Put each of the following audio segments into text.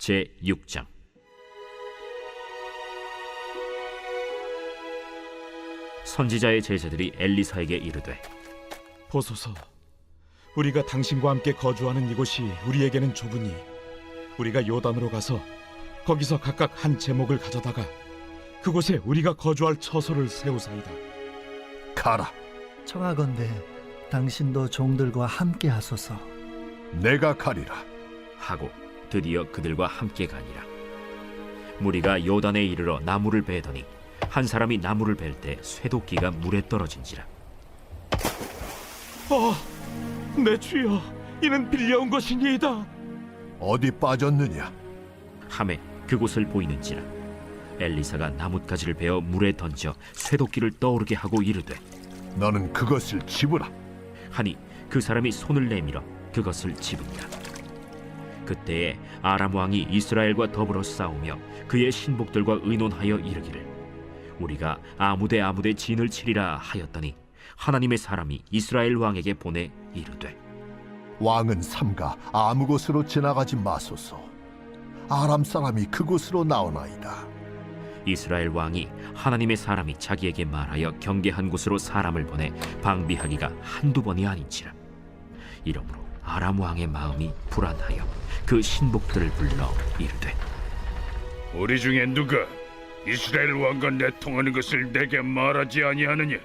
제6장. 선지자의 제자들이 엘리사에게 이르되, 보소서, 우리가 당신과 함께 거주하는 이곳이 우리에게는 좁으니 우리가 요단으로 가서 거기서 각각 한 제목을 가져다가 그곳에 우리가 거주할 처소를 세우사이다. 가라. 청하건대 당신도 종들과 함께 하소서. 내가 가리라. 하고 드디어 그들과 함께 가니라. 무리가 요단에 이르러 나무를 베더니 한 사람이 나무를 벨 때 쇠도끼가 물에 떨어진지라. 내 주여, 이는 빌려온 것이니이다. 어디 빠졌느냐? 하매 그곳을 보이는지라. 엘리사가 나뭇가지를 베어 물에 던져 쇠도끼를 떠오르게 하고 이르되, 너는 그것을 집으라. 하니 그 사람이 손을 내밀어 그것을 집으니라. 그때에 아람 왕이 이스라엘과 더불어 싸우며 그의 신복들과 의논하여 이르기를, 우리가 아무데 진을 치리라 하였더니 하나님의 사람이 이스라엘 왕에게 보내 이르되, 왕은 삼가 아무 곳으로 지나가지 마소서. 아람 사람이 그곳으로 나오나이다. 이스라엘 왕이 하나님의 사람이 자기에게 말하여 경계한 곳으로 사람을 보내 방비하기가 한두 번이 아닌지라. 이러므로 아람 왕의 마음이 불안하여 그 신복들을 불러 이르되, 우리 중에 누가 이스라엘 왕과 내통하는 것을 내게 말하지 아니하느냐?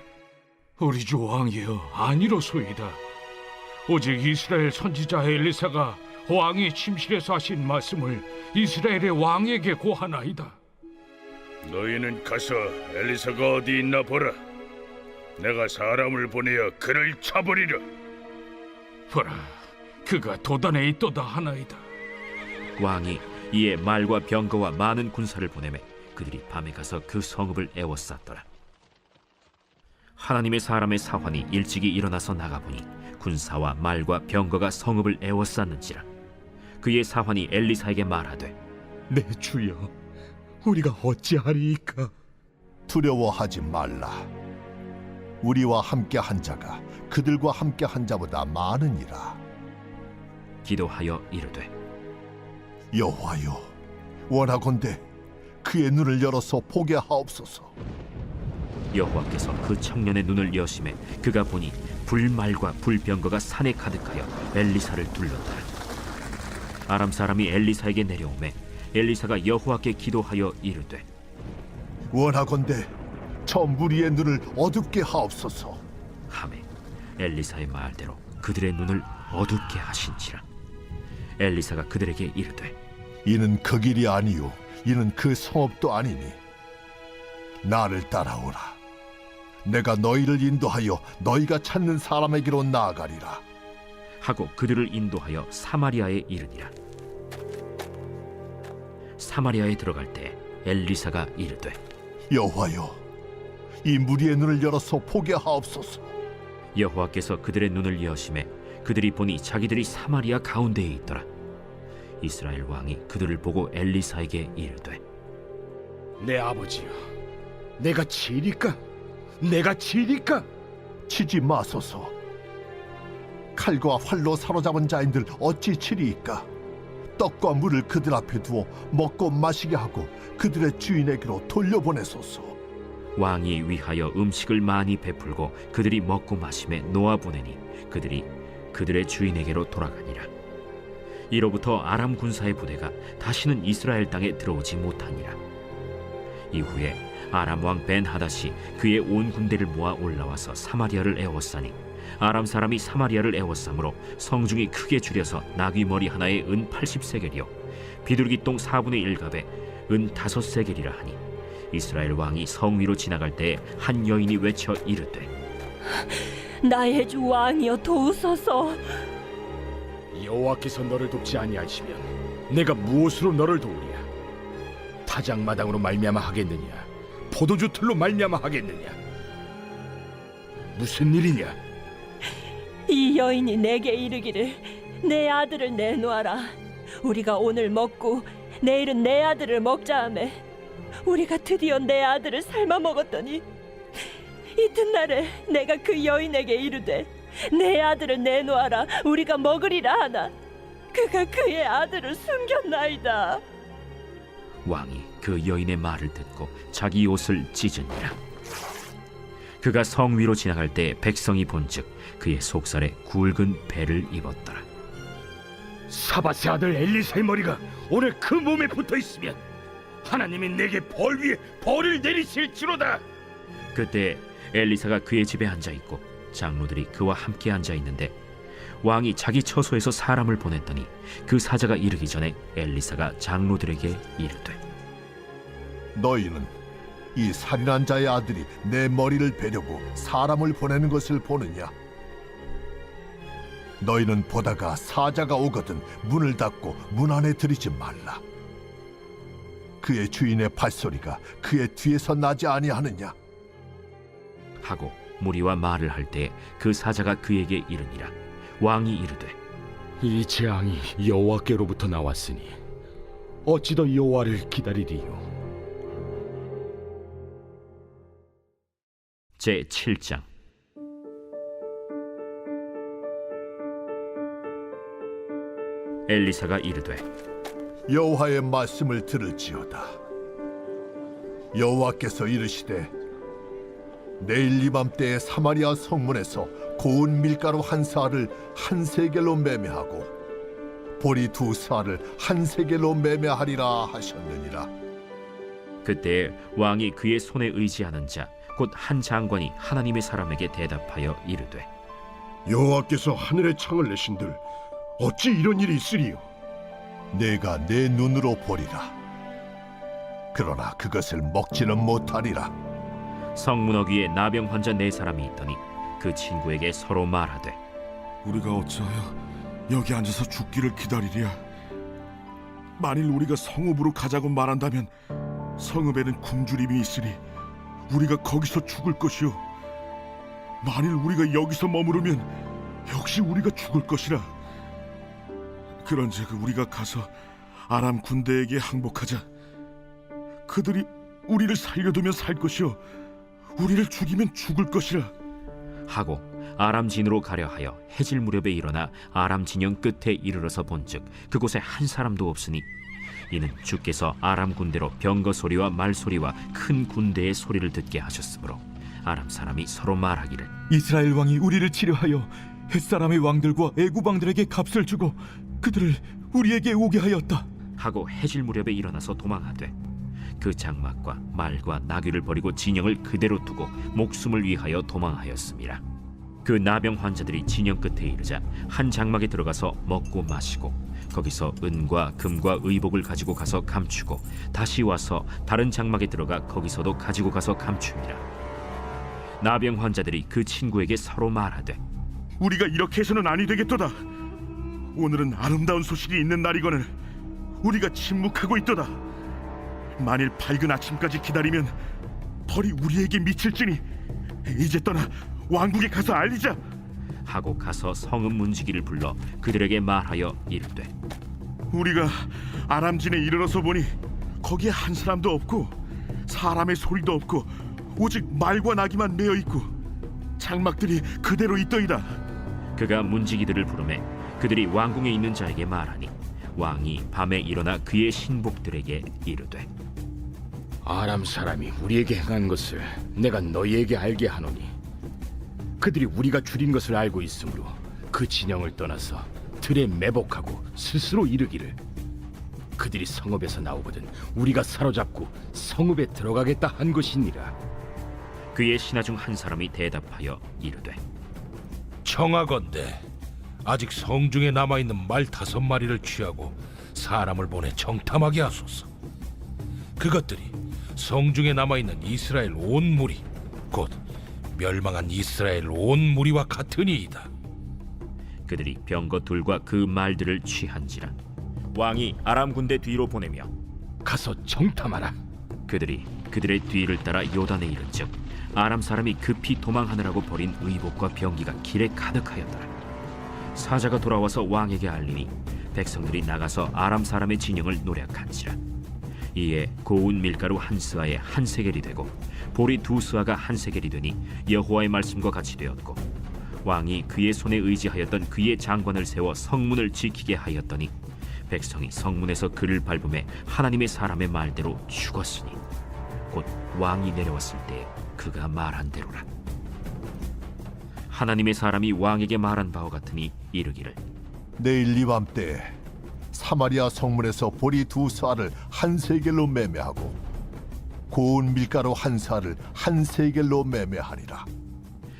우리 주 왕이여, 아니로소이다. 오직 이스라엘 선지자 엘리사가 왕이 침실에서 하신 말씀을 이스라엘의 왕에게 고하나이다. 너희는 가서 엘리사가 어디 있나 보라. 내가 사람을 보내어 그를 쳐버리려. 보라, 그가 도단에 있도다 하나이다. 왕이 이에 말과 병거와 많은 군사를 보내매 그들이 밤에 가서 그 성읍을 에워쌌더라. 하나님의 사람의 사환이 일찍이 일어나서 나가보니 군사와 말과 병거가 성읍을 에워쌌는지라. 그의 사환이 엘리사에게 말하되, 내 주여, 우리가 어찌하리이까? 두려워하지 말라. 우리와 함께 한 자가 그들과 함께 한 자보다 많으니라. 기도하여 이르되, 여호와여, 원하건대 그의 눈을 열어서 보게 하옵소서. 여호와께서 그 청년의 눈을 여심해 그가 보니 불말과 불병거가 산에 가득하여 엘리사를 둘렀더라. 아람 사람이 엘리사에게 내려오매 엘리사가 여호와께 기도하여 이르되, 원하건대 저 무리의 눈을 어둡게 하옵소서. 하매 엘리사의 말대로 그들의 눈을 어둡게 하신지라. 엘리사가 그들에게 이르되, 이는 그 길이 아니요 이는 그 성읍도 아니니 나를 따라오라. 내가 너희를 인도하여 너희가 찾는 사람에게로 나아가리라. 하고 그들을 인도하여 사마리아에 이르니라. 사마리아에 들어갈 때 엘리사가 이르되, 여호와여, 이 무리의 눈을 열어서 보게 하옵소서. 여호와께서 그들의 눈을 여심해 그들이 보니 자기들이 사마리아 가운데에 있더라. 이스라엘 왕이 그들을 보고 엘리사에게 이르되, 내 아버지여, 내가 치리까? 내가 치리까? 치지 마소서. 칼과 활로 사로잡은 자인들 어찌 치리이까? 떡과 물을 그들 앞에 두어 먹고 마시게 하고 그들의 주인에게로 돌려보내소서. 왕이 위하여 음식을 많이 베풀고 그들이 먹고 마심에 놓아보내니 그들이 그들의 주인에게로 돌아가니라. 이로부터 아람 군사의 부대가 다시는 이스라엘 땅에 들어오지 못하니라. 이후에 아람 왕 벤하닷이 그의 온 군대를 모아 올라와서 사마리아를 에워싸니 아람 사람이 사마리아를 에워싸므로 성중이 크게 줄여서 나귀 머리 하나에 은 80세겔이요 비둘기 똥 4분의 1갑에 은 5세겔이라 하니, 이스라엘 왕이 성 위로 지나갈 때에 한 여인이 외쳐 이르되, 나의 주 왕이여, 도우소서. 여호와께서 너를 돕지 아니하시면 내가 무엇으로 너를 도우랴? 타작마당으로 말미암아 하겠느냐? 포도주 틀로 말미암아 하겠느냐? 무슨 일이냐? 이 여인이 내게 이르기를, 내 아들을 내놓아라. 우리가 오늘 먹고 내일은 내 아들을 먹자 하매 우리가 드디어 내 아들을 삶아 먹었더니 이튿날에 내가 그 여인에게 이르되 내 아들을 내놓아라 우리가 먹으리라 하나 그가 그의 아들을 숨겼나이다. 왕이 그 여인의 말을 듣고 자기 옷을 찢으니라. 그가 성 위로 지나갈 때 백성이 본즉 그의 속살에 굵은 배를 입었더라. 사밧의 아들 엘리사의 머리가 오늘 그 몸에 붙어 있으면 하나님이 내게 벌 위에 벌을 내리실지로다. 그때 엘리사가 그의 집에 앉아 있고 장로들이 그와 함께 앉아 있는데 왕이 자기 처소에서 사람을 보냈더니 그 사자가 이르기 전에 엘리사가 장로들에게 이르되 너희는 이 살인한 자의 아들이 내 머리를 베려고 사람을 보내는 것을 보느냐? 너희는 보다가 사자가 오거든 문을 닫고 문 안에 들이지 말라. 그의 주인의 발소리가 그의 뒤에서 나지 아니하느냐? 하고 무리와 말을 할 때 그 사자가 그에게 이르니라. 왕이 이르되 이 재앙이 여호와께로부터 나왔으니 어찌 더 여호와를 기다리리요? 제 7장. 엘리사가 이르되 여호와의 말씀을 들을지어다. 여호와께서 이르시되 내일 이맘때에 사마리아 성문에서 고운 밀가루 한 사를 한 세겔로 매매하고 보리 두 사를 한 세겔로 매매하리라 하셨느니라. 그때 왕이 그의 손에 의지하는 자 곧 한 장관이 하나님의 사람에게 대답하여 이르되 여호와께서 하늘의 창을 내신들 어찌 이런 일이 있으리요? 내가 내 눈으로 보리라. 그러나 그것을 먹지는 못하리라. 성문허 위에 나병 환자 4사람이 있더니 그 친구에게 서로 말하되 우리가 어찌하여 여기 앉아서 죽기를 기다리랴? 만일 우리가 성읍으로 가자고 말한다면 성읍에는 굶주림이 있으니 우리가 거기서 죽을 것이요, 만일 우리가 여기서 머무르면 역시 우리가 죽을 것이라. 그런즉 우리가 가서 아람 군대에게 항복하자. 그들이 우리를 살려두면 살 것이요 우리를 죽이면 죽을 것이라. 하고 아람 진으로 가려 하여 해질 무렵에 일어나 아람 진영 끝에 이르러서 본즉 그곳에 한 사람도 없으니 이는 주께서 아람 군대로 병거 소리와 말 소리와 큰 군대의 소리를 듣게 하셨으므로 아람 사람이 서로 말하기를 이스라엘 왕이 우리를 치료하여 햇사람의 왕들과 애굽 왕들에게 값을 주고 그들을 우리에게 오게 하였다 하고 해질 무렵에 일어나서 도망하되 그 장막과 말과 나귀를 버리고 진영을 그대로 두고 목숨을 위하여 도망하였습니다. 그 나병 환자들이 진영 끝에 이르자 한 장막에 들어가서 먹고 마시고 거기서 은과 금과 의복을 가지고 가서 감추고 다시 와서 다른 장막에 들어가 거기서도 가지고 가서 감춥니다. 나병 환자들이 그 친구에게 서로 말하되 우리가 이렇게 해서는 아니 되겠도다. 오늘은 아름다운 소식이 있는 날이거늘 우리가 침묵하고 있도다. 만일 밝은 아침까지 기다리면 벌이 우리에게 미칠지니 이제 떠나 왕국에 가서 알리자. 하고 가서 성읍 문지기를 불러 그들에게 말하여 이르되 우리가 아람진에 이르러서 보니 거기에 한 사람도 없고 사람의 소리도 없고 오직 말과 나귀만 메어 있고 장막들이 그대로 있더이다. 그가 문지기들을 부르매 그들이 왕궁에 있는 자에게 말하니 왕이 밤에 일어나 그의 신복들에게 이르되 아람 사람이 우리에게 행한 것을 내가 너희에게 알게 하노니 그들이 우리가 줄인 것을 알고 있으므로 그 진영을 떠나서 들에 매복하고 스스로 이르기를 그들이 성읍에서 나오거든 우리가 사로잡고 성읍에 들어가겠다 한 것이니라. 그의 신하 중 한 사람이 대답하여 이르되 청하건대 아직 성중에 남아있는 말 5마리를 취하고 사람을 보내 정탐하게 하소서. 그것들이 성중에 남아있는 이스라엘 온 무리 곧 멸망한 이스라엘 온 무리와 같으니이다. 그들이 병거 둘과 그 말들을 취한지라 왕이 아람 군대 뒤로 보내며 가서 정탐하라. 그들이 그들의 뒤를 따라 요단에 이른즉 아람 사람이 급히 도망하느라고 버린 의복과 병기가 길에 가득하였더라. 사자가 돌아와서 왕에게 알리니 백성들이 나가서 아람 사람의 진영을 노략한지라. 이에 고운 밀가루 한 스아에 한 세겔이 되고 보리 2스아가 한 세겔이 되니 여호와의 말씀과 같이 되었고 왕이 그의 손에 의지하였던 그의 장관을 세워 성문을 지키게 하였더니 백성이 성문에서 그를 밟음에 하나님의 사람의 말대로 죽었으니 곧 왕이 내려왔을 때 그가 말한 대로라. 하나님의 사람이 왕에게 말한 바와 같으니 이르기를 내일 이밤 때 사마리아 성문에서 보리 2쌀을 한 세겔로 매매하고 고운 밀가루 1쌀을 한 세겔로 매매하리라.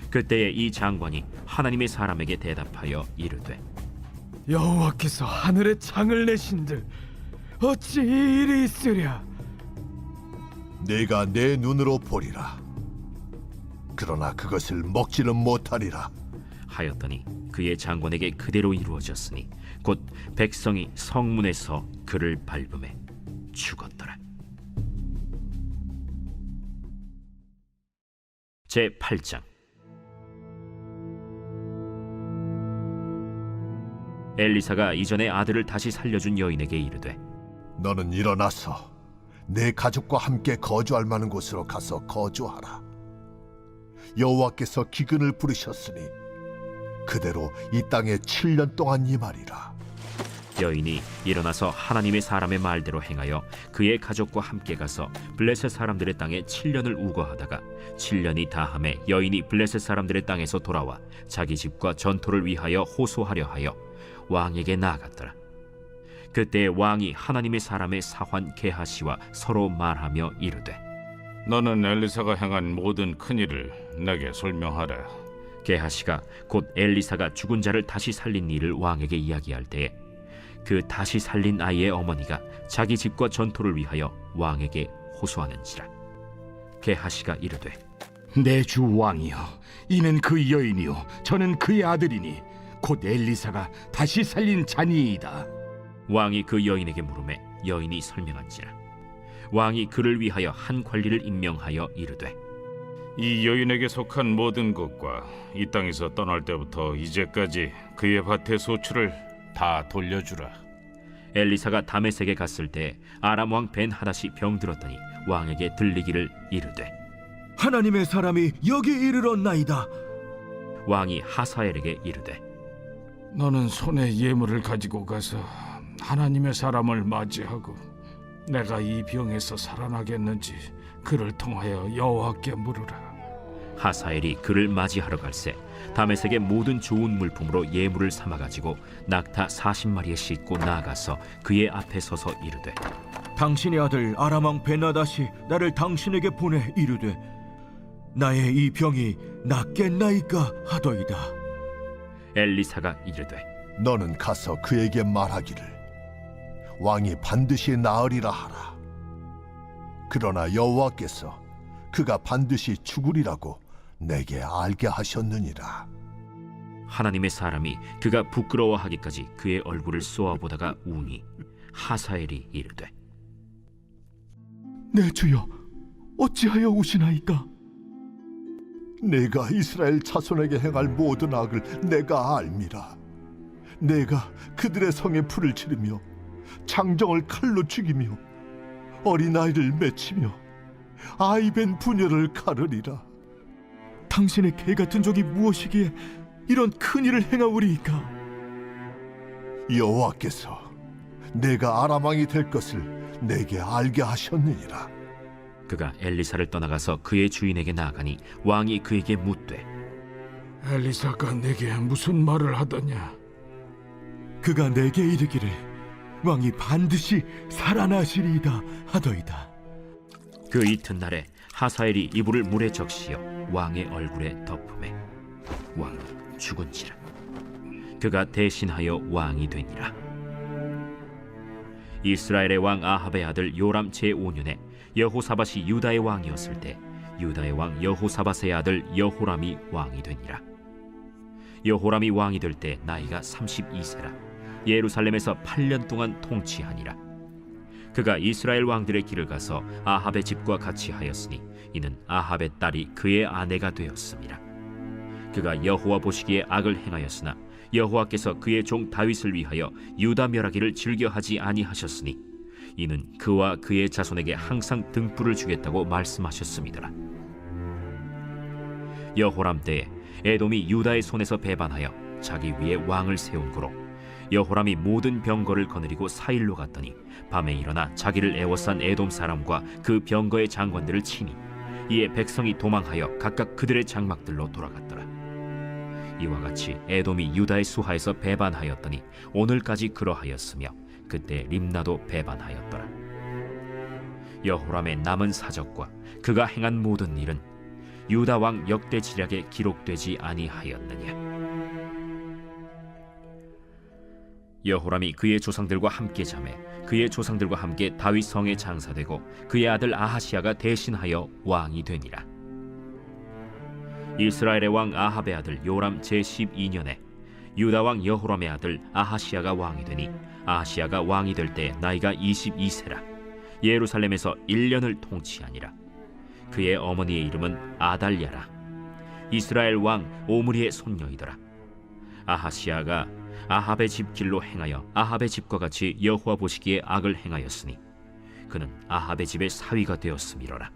그때에 이 장관이 하나님의 사람에게 대답하여 이르되 여호와께서 하늘에 창을 내신들 어찌 이 일이 있으랴? 내가 내 눈으로 보리라. 그러나 그것을 먹지는 못하리라. 하였더니 그의 장관에게 그대로 이루어졌으니 곧 백성이 성문에서 그를 밟음에 죽었더라. 제8장. 엘리사가 이전에 아들을 다시 살려준 여인에게 이르되 너는 일어나서 내 가족과 함께 거주할 만한 곳으로 가서 거주하라. 여호와께서 기근을 부르셨으니 그대로 이 땅에 7년 동안 임하리라. 여인이 일어나서 하나님의 사람의 말대로 행하여 그의 가족과 함께 가서 블레셋 사람들의 땅에 7년을 우거하다가 7년이 다함에 여인이 블레셋 사람들의 땅에서 돌아와 자기 집과 전토를 위하여 호소하려 하여 왕에게 나아갔더라. 그때 왕이 하나님의 사람의 사환 게하시와 서로 말하며 이르되 너는 엘리사가 행한 모든 큰 일을 내게 설명하라. 게하시가 곧 엘리사가 죽은 자를 다시 살린 일을 왕에게 이야기할 때에 그 다시 살린 아이의 어머니가 자기 집과 전토를 위하여 왕에게 호소하는지라. 게하시가 이르되 내 주 왕이여, 이는 그 여인이요 저는 그의 아들이니 곧 엘리사가 다시 살린 자니이다. 왕이 그 여인에게 물으매 여인이 설명한지라. 왕이 그를 위하여 한 관리를 임명하여 이르되 이 여인에게 속한 모든 것과 이 땅에서 떠날 때부터 이제까지 그의 밭의 소출을 다 돌려주라. 엘리사가 다메섹에 갔을 때 아람 왕 벤하닷이 병들었더니 왕에게 들리기를 이르되 하나님의 사람이 여기 이르렀나이다. 왕이 하사엘에게 이르되 너는 손에 예물을 가지고 가서 하나님의 사람을 맞이하고 내가 이 병에서 살아나겠는지 그를 통하여 여호와께 물으라. 하사엘이 그를 맞이하러 갈새 다메섹의 모든 좋은 물품으로 예물을 삼아가지고 낙타 40마리에 싣고 나아가서 그의 앞에 서서 이르되 당신의 아들 아람 왕 벤하닷이 나를 당신에게 보내 이르되 나의 이 병이 낫겠나이까 하더이다. 엘리사가 이르되 너는 가서 그에게 말하기를 왕이 반드시 나으리라 하라. 그러나 여호와께서 그가 반드시 죽으리라고 내게 알게 하셨느니라. 하나님의 사람이 그가 부끄러워하기까지 그의 얼굴을 쏘아보다가 우니 하사엘이 이르되 내 주여 어찌하여 우시나이까? 내가 이스라엘 자손에게 행할 모든 악을 내가 알미라. 내가 그들의 성에 불을 지르며 장정을 칼로 죽이며 어린아이를 맺히며 아이벤 부녀를 가르리라. 당신의 개 같은 적이 무엇이기에 이런 큰 일을 행하오리이까? 여호와께서 내가 아람 왕이 될 것을 내게 알게 하셨느니라. 그가 엘리사를 떠나가서 그의 주인에게 나아가니 왕이 그에게 묻되 엘리사가 내게 무슨 말을 하더냐? 그가 내게 이르기를 왕이 반드시 살아나시리이다 하더이다. 그 이튿날에 하사엘이 이불을 물에 적시어 왕의 얼굴에 덮음에 왕이 죽은지라. 그가 대신하여 왕이 되니라. 이스라엘의 왕 아합의 아들 요람 제5년에 여호사밧이 유다의 왕이었을 때 유다의 왕 여호사밧의 아들 여호람이 왕이 되니라. 여호람이 왕이 될 때 나이가 32세라 예루살렘에서 8년 동안 통치하니라. 그가 이스라엘 왕들의 길을 가서 아합의 집과 같이 하였으니 이는 아합의 딸이 그의 아내가 되었습니다. 그가 여호와 보시기에 악을 행하였으나 여호와께서 그의 종 다윗을 위하여 유다 멸하기를 즐겨하지 아니하셨으니 이는 그와 그의 자손에게 항상 등불을 주겠다고 말씀하셨음이더라. 여호람 때에 에돔이 유다의 손에서 배반하여 자기 위에 왕을 세운 고로 여호람이 모든 병거를 거느리고 사일로 갔더니 밤에 일어나 자기를 애워싼 에돔 사람과 그 병거의 장관들을 치니 이에 백성이 도망하여 각각 그들의 장막들로 돌아갔더라. 이와 같이 에돔이 유다의 수하에서 배반하였더니 오늘까지 그러하였으며 그때 림나도 배반하였더라. 여호람의 남은 사적과 그가 행한 모든 일은 유다 왕 역대지략에 기록되지 아니하였느냐. 여호람이 그의 조상들과 함께 자매 그의 조상들과 함께 다윗 성에 장사되고 그의 아들 아하시아가 대신하여 왕이 되니라. 이스라엘의 왕 아합의 아들 요람 제12년에 유다 왕 여호람의 아들 아하시아가 왕이 되니 아하시아가 왕이 될 때 나이가 22세라. 예루살렘에서 1년을 통치하니라. 그의 어머니의 이름은 아달랴라. 이스라엘 왕 오므리의 손녀이더라. 아하시아가 아합의 집 길로 행하여 아합의 집과 같이 여호와 보시기에 악을 행하였으니 그는 아합의 집의 사위가 되었음이로라.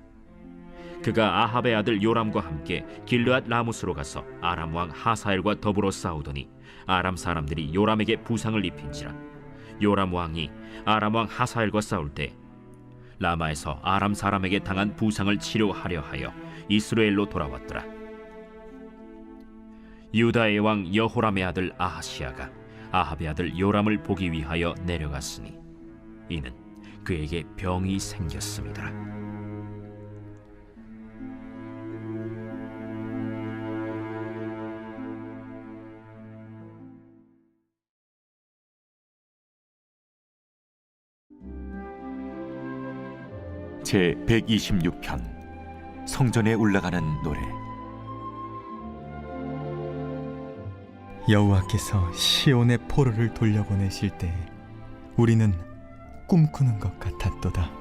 그가 아합의 아들 요람과 함께 길르앗 라무스로 가서 아람 왕 하사엘과 더불어 싸우더니 아람 사람들이 요람에게 부상을 입힌지라. 요람 왕이 아람 왕 하사엘과 싸울 때 라마에서 아람 사람에게 당한 부상을 치료하려 하여 이스라엘로 돌아왔더라. 유다의 왕 여호람의 아들 아하시아가 아합의 아들 요람을 보기 위하여 내려갔으니 이는 그에게 병이 생겼음이더라. 제 126편 성전에 올라가는 노래. 여호와께서 시온의 포로를 돌려보내실 때 우리는 꿈꾸는 것 같았도다.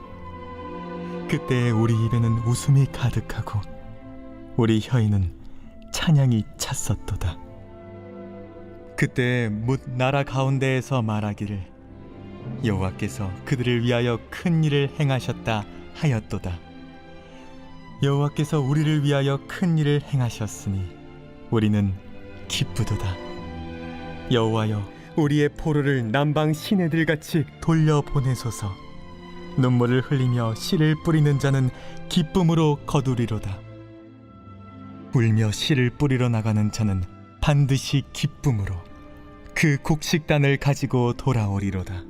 그때 우리 입에는 웃음이 가득하고 우리 혀에는 찬양이 찼었도다. 그때 뭇 나라 가운데에서 말하기를 여호와께서 그들을 위하여 큰 일을 행하셨다 하였도다. 여호와께서 우리를 위하여 큰 일을 행하셨으니 우리는 기쁘도다. 여호와여, 우리의 포로를 남방 시내들같이 돌려보내소서. 눈물을 흘리며 씨를 뿌리는 자는 기쁨으로 거두리로다. 울며 씨를 뿌리러 나가는 자는 반드시 기쁨으로 그 곡식단을 가지고 돌아오리로다.